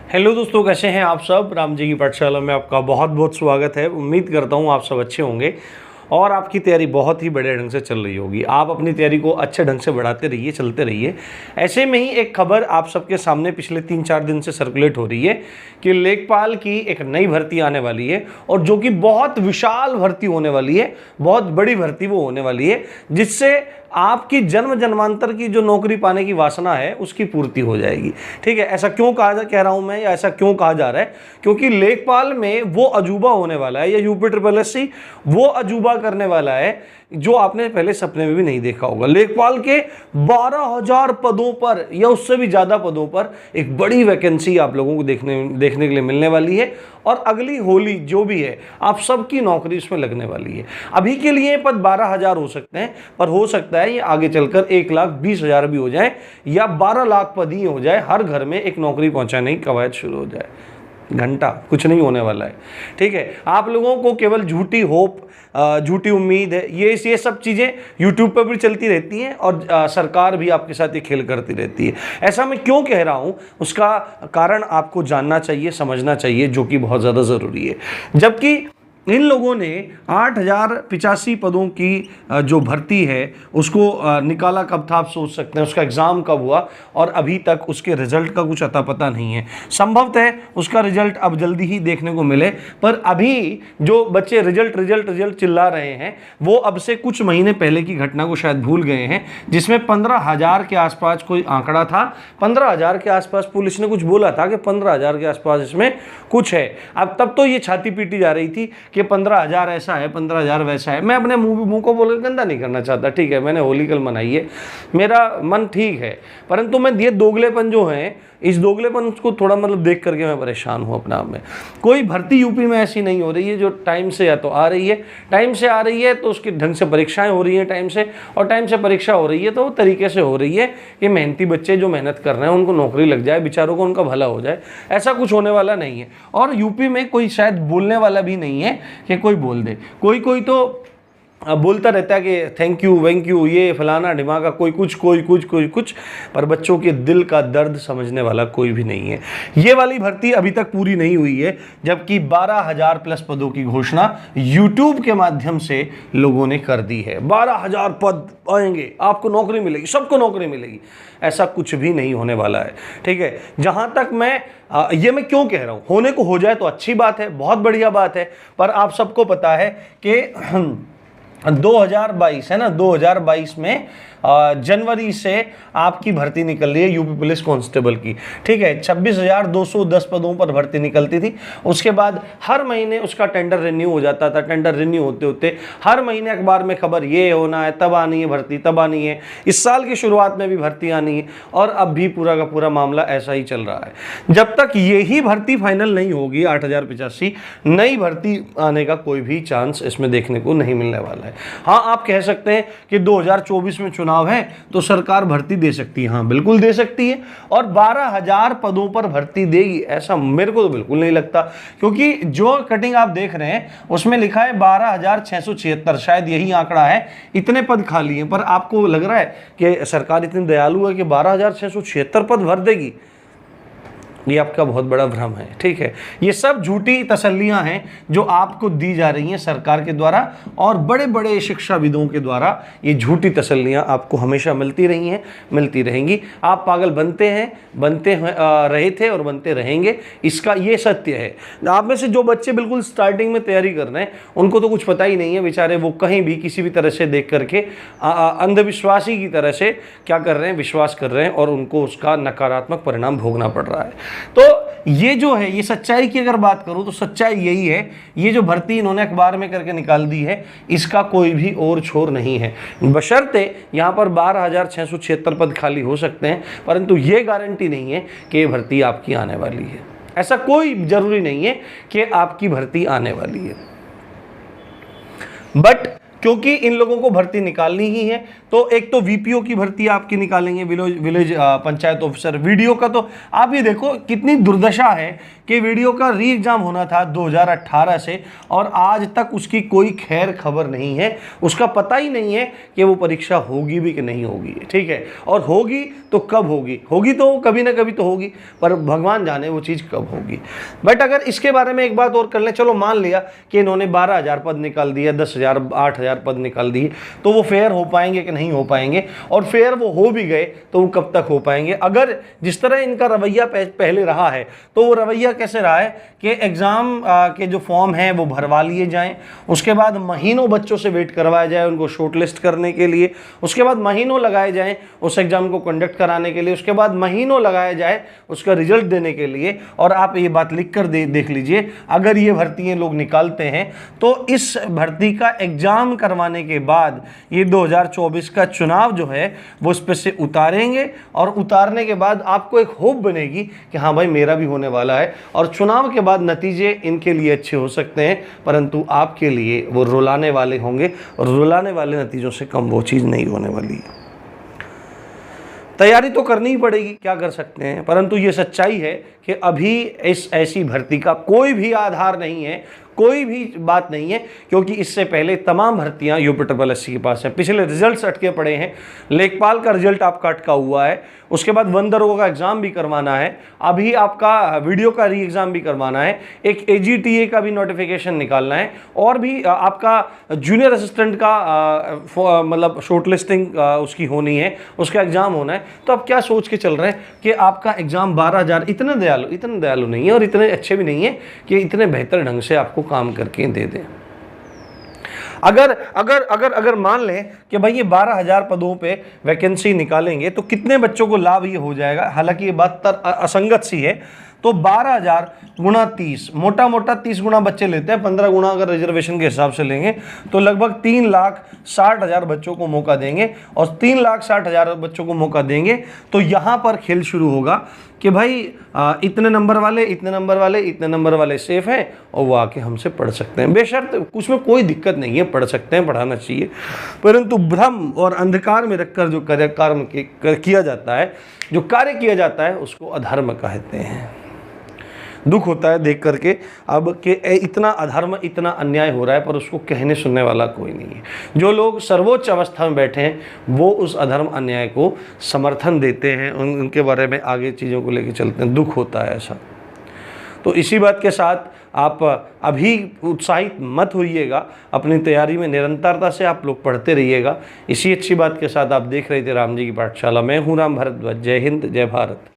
Hello दोस्तों, कैसे हैं आप सब। राम जी की पाठशाला में आपका बहुत बहुत स्वागत है। उम्मीद करता हूँ आप सब अच्छे होंगे और आपकी तैयारी बहुत ही बढ़िया ढंग से चल रही होगी। आप अपनी तैयारी को अच्छे ढंग से बढ़ाते रहिए, चलते रहिए। ऐसे में ही एक खबर आप सबके सामने पिछले 3-4 दिन से सर्कुलेट हो रही है कि लेखपाल की एक नई भर्ती आने वाली है और जो कि बहुत विशाल भर्ती होने वाली है, बहुत बड़ी भर्ती वो होने वाली है, जिससे आपकी जन्म जन्मांतर की जो नौकरी पाने की वासना है उसकी पूर्ति हो जाएगी। ठीक है, ऐसा क्यों कह रहा हूं मैं, या ऐसा क्यों कहा जा रहा है? क्योंकि लेखपाल में वो अजूबा होने वाला है, या UP-SSC वो अजूबा करने वाला है जो आपने पहले सपने में भी नहीं देखा होगा। लेखपाल के 12,000 पदों पर या उससे भी ज्यादा पदों पर एक बड़ी वैकेंसी आप लोगों को देखने के लिए मिलने वाली है और अगली होली जो भी है आप सबकी नौकरी इसमें लगने वाली है। अभी के लिए पद 12,000 हो सकते हैं, पर हो सकता है ये आगे चलकर 1,20,000 भी हो जाए या 12 लाख पद ही हो जाए। हर घर में एक नौकरी पहुंचाने की कवायद शुरू हो जाए। घंटा कुछ नहीं होने वाला है। ठीक है, आप लोगों को केवल झूठी होप, झूठी उम्मीद है, ये सब चीज़ें यूट्यूब पर भी चलती रहती हैं और सरकार भी आपके साथ ये खेल करती रहती है। ऐसा मैं क्यों कह रहा हूँ उसका कारण आपको जानना चाहिए, समझना चाहिए, जो कि बहुत ज़्यादा ज़रूरी है। जबकि इन लोगों ने 8,085 पदों की जो भर्ती है उसको निकाला कब था आप सोच सकते हैं। उसका एग्ज़ाम कब हुआ और अभी तक उसके रिजल्ट का कुछ अता पता नहीं है। संभवतः उसका रिजल्ट अब जल्दी ही देखने को मिले, पर अभी जो बच्चे रिजल्ट चिल्ला रहे हैं वो अब से कुछ महीने पहले की घटना को शायद भूल गए हैं, जिसमें 15,000 के आसपास कोई आंकड़ा था। 15,000 के आसपास पुलिस ने कुछ बोला था कि 15,000 के आसपास इसमें कुछ है। अब तब तो ये छाती पीटी जा रही थी कि 15,000 ऐसा है, 15,000 वैसा है। मैं अपने मुंह को बोल गंदा नहीं करना चाहता। ठीक है, मैंने होली कल मनाई है, मेरा मन ठीक है, परंतु मैं ये दोगलेपन जो है, इस दोगलेपन को थोड़ा मतलब देख करके मैं परेशान हूँ अपना आप में। कोई भर्ती यूपी में ऐसी नहीं हो रही है जो टाइम से या तो आ रही है, टाइम से आ रही है तो उसके ढंग से परीक्षाएं हो रही हैं टाइम से, और टाइम से परीक्षा हो रही है तो तरीके से हो रही है कि मेहनती बच्चे जो मेहनत कर रहे हैं उनको नौकरी लग जाए, बेचारों को उनका भला हो जाए। ऐसा कुछ होने वाला नहीं है। और यूपी में कोई शायद बोलने वाला भी नहीं है कि कोई बोल दे। कोई तो बोलता रहता है कि थैंक यू वेंक यू, ये फलाना ढिमाका, कोई कुछ, पर बच्चों के दिल का दर्द समझने वाला कोई भी नहीं है। ये वाली भर्ती अभी तक पूरी नहीं हुई है, जबकि 12,000 प्लस पदों की घोषणा यूट्यूब के माध्यम से लोगों ने कर दी है। 12,000 पद आएंगे, आपको नौकरी मिलेगी, सबको नौकरी मिलेगी। ऐसा कुछ भी नहीं होने वाला है। ठीक है, जहां तक मैं ये मैं क्यों कह रहा हूं, होने को हो जाए तो अच्छी बात है, बहुत बढ़िया बात है, पर आप सबको पता है कि 2022 है ना, 2022 में जनवरी से आपकी भर्ती निकल रही है यूपी पुलिस कांस्टेबल की। ठीक है, 26,210 पदों पर भर्ती निकलती थी। उसके बाद हर महीने उसका टेंडर रिन्यू हो जाता था। टेंडर रिन्यू होते होते हर महीने अखबार में खबर, ये होना है, तब आनी है भर्ती, तब आनी है। इस साल की शुरुआत में भी भर्ती आनी है और अब भी पूरा का पूरा मामला ऐसा ही चल रहा है। जब तक यही भर्ती फाइनल नहीं होगी 8,085, नई भर्ती आने का कोई भी चांस इसमें देखने को नहीं मिलने वाला है। हाँ, आप कह सकते हैं कि 2024 में चुनाव है तो सरकार भर्ती दे सकती है। हाँ, बिल्कुल दे सकती है, और 12,000 पदों पर भर्ती देगी ऐसा मेरे को तो बिल्कुल नहीं लगता, क्योंकि जो कटिंग आप देख रहे हैं उसमें लिखा है 12,676, शायद यही आंकड़ा है। इतने पद खाली हैं, पर आपको लग रहा है कि सरकार इतनी दयालु है कि 12,676 पद भर देगी? ये आपका बहुत बड़ा भ्रम है। ठीक है, ये सब झूठी तसल्लियां हैं जो आपको दी जा रही हैं सरकार के द्वारा और बड़े बड़े शिक्षाविदों के द्वारा। ये झूठी तसल्लियां आपको हमेशा मिलती रही हैं, मिलती रहेंगी। आप पागल बनते रहे थे और बनते रहेंगे, इसका ये सत्य है। आप में से जो बच्चे बिल्कुल स्टार्टिंग में तैयारी कर रहे हैं उनको तो कुछ पता ही नहीं है बेचारे, वो कहीं भी किसी भी तरह से देख करके अंधविश्वासी की तरह से क्या कर रहे हैं, विश्वास कर रहे हैं और उनको उसका नकारात्मक परिणाम भोगना पड़ रहा है। तो ये जो है, ये सच्चाई की अगर बात करूं तो सच्चाई यही है, ये जो भर्ती इन्होंने अखबार में करके निकाल दी है इसका कोई भी और छोर नहीं है। बशर्ते यहां पर 12,676 पद खाली हो सकते हैं, परंतु ये गारंटी नहीं है कि ये भर्ती आपकी आने वाली है। ऐसा कोई जरूरी नहीं है कि आपकी भर्ती आने वाली है, बट क्योंकि इन लोगों को भर्ती निकालनी ही है तो एक तो वीपीओ की भर्ती आपकी निकालेंगे, विलेज पंचायत ऑफिसर। वीडियो का तो आप ये देखो कितनी दुर्दशा है कि वीडियो का री एग्जाम होना था 2018 से और आज तक उसकी कोई खैर खबर नहीं है, उसका पता ही नहीं है कि वो परीक्षा होगी भी कि नहीं होगी, ठीक है। और होगी तो कब होगी, होगी तो कभी ना कभी तो होगी, पर भगवान जाने वो चीज़ कब होगी। बट अगर इसके बारे में एक बात और कर लें, चलो मान लिया कि इन्होंने 12,000 पद निकाल दिया, 10,000 8,000 पद निकाल दिए, तो वो फेयर हो पाएंगे कि नहीं हो पाएंगे, और फेयर वो हो भी गए तो वो कब तक हो पाएंगे। अगर जिस तरह इनका रवैया पहले रहा है, तो वो रवैया कैसे रहा है कि एग्ज़ाम के जो फॉर्म हैं वो भरवा लिए जाएं, उसके बाद महीनों बच्चों से वेट करवाया जाए उनको शॉर्टलिस्ट करने के लिए, उसके बाद महीनों लगाए जाएं उस एग्ज़ाम को कंडक्ट कराने के लिए, उसके बाद महीनों लगाया जाए उसका रिजल्ट देने के लिए। और आप ये बात लिख कर देख लीजिए, अगर ये भर्तियाँ लोग निकालते हैं तो इस भर्ती का एग्ज़ाम करवाने के बाद ये 2024 का चुनाव जो है वो इस पर से उतारेंगे, और उतारने के बाद आपको एक होप बनेगी कि हाँ भाई मेरा भी होने वाला है, और चुनाव के बाद नतीजे इनके लिए अच्छे हो सकते हैं, परंतु आपके लिए वो रुलाने वाले होंगे, और रुलाने वाले नतीजों से कम वो चीज़ नहीं होने वाली है। तैयारी तो करनी ही पड़ेगी, क्या कर सकते हैं, परंतु ये सच्चाई है कि अभी इस ऐसी भर्ती का कोई भी आधार नहीं है, कोई भी बात नहीं है, क्योंकि इससे पहले तमाम भर्तियां यूपीएससी के पास है। पिछले रिजल्ट्स अटके पड़े हैं, लेखपाल का रिजल्ट आपका अटका हुआ है, उसके बाद वन दरोगा का एग्ज़ाम भी करवाना है, अभी आपका वीडियो का री एग्ज़ाम भी करवाना है, एक एजीटीए का भी नोटिफिकेशन निकालना है, और भी आपका जूनियर असिस्टेंट का मतलब शॉर्टलिस्टिंग उसकी होनी है, उसका एग्ज़ाम होना है। तो आप क्या सोच के चल रहे हैं कि आपका एग्ज़ाम 12,000 इतने दयालु नहीं है, और इतने अच्छे भी नहीं है कि इतने बेहतर ढंग से आपको काम करके दे दें। अगर अगर अगर अगर मान लें कि भाई ये 12,000 पदों पे वैकेंसी निकालेंगे तो कितने बच्चों को लाभ ये हो जाएगा, हालांकि ये बात असंगत सी है। तो 12,000 गुणा 30, मोटा मोटा 30 गुना बच्चे लेते हैं, 15 गुना अगर रिजर्वेशन के हिसाब से लेंगे तो लगभग 3,60,000 बच्चों को मौका देंगे, और 3,60,000 बच्चों को मौका देंगे तो यहाँ पर खेल शुरू होगा कि भाई इतने नंबर वाले, इतने नंबर वाले, इतने नंबर वाले सेफ हैं, और वो आके हमसे पढ़ सकते हैं। बेशर्त उसमें कोई दिक्कत नहीं है, पढ़ सकते हैं, पढ़ाना चाहिए, परंतु भ्रम और अंधकार में रखकर जो कार्य किया जाता है, जो कार्य किया जाता है, उसको अधर्म कहते हैं। दुख होता है देख करके अब कि इतना अधर्म, इतना अन्याय हो रहा है, पर उसको कहने सुनने वाला कोई नहीं है। जो लोग सर्वोच्च अवस्था में बैठे हैं वो उस अधर्म अन्याय को समर्थन देते हैं, उनके बारे में आगे चीज़ों को लेकर चलते हैं। दुख होता है ऐसा। तो इसी बात के साथ आप अभी उत्साहित मत होइएगा, अपनी तैयारी में निरंतरता से आप लोग पढ़ते रहिएगा। इसी अच्छी बात के साथ आप देख रहे थे राम जी की पाठशाला। मैं हूँ राम भारद्वाज। जय हिंद, जय भारत।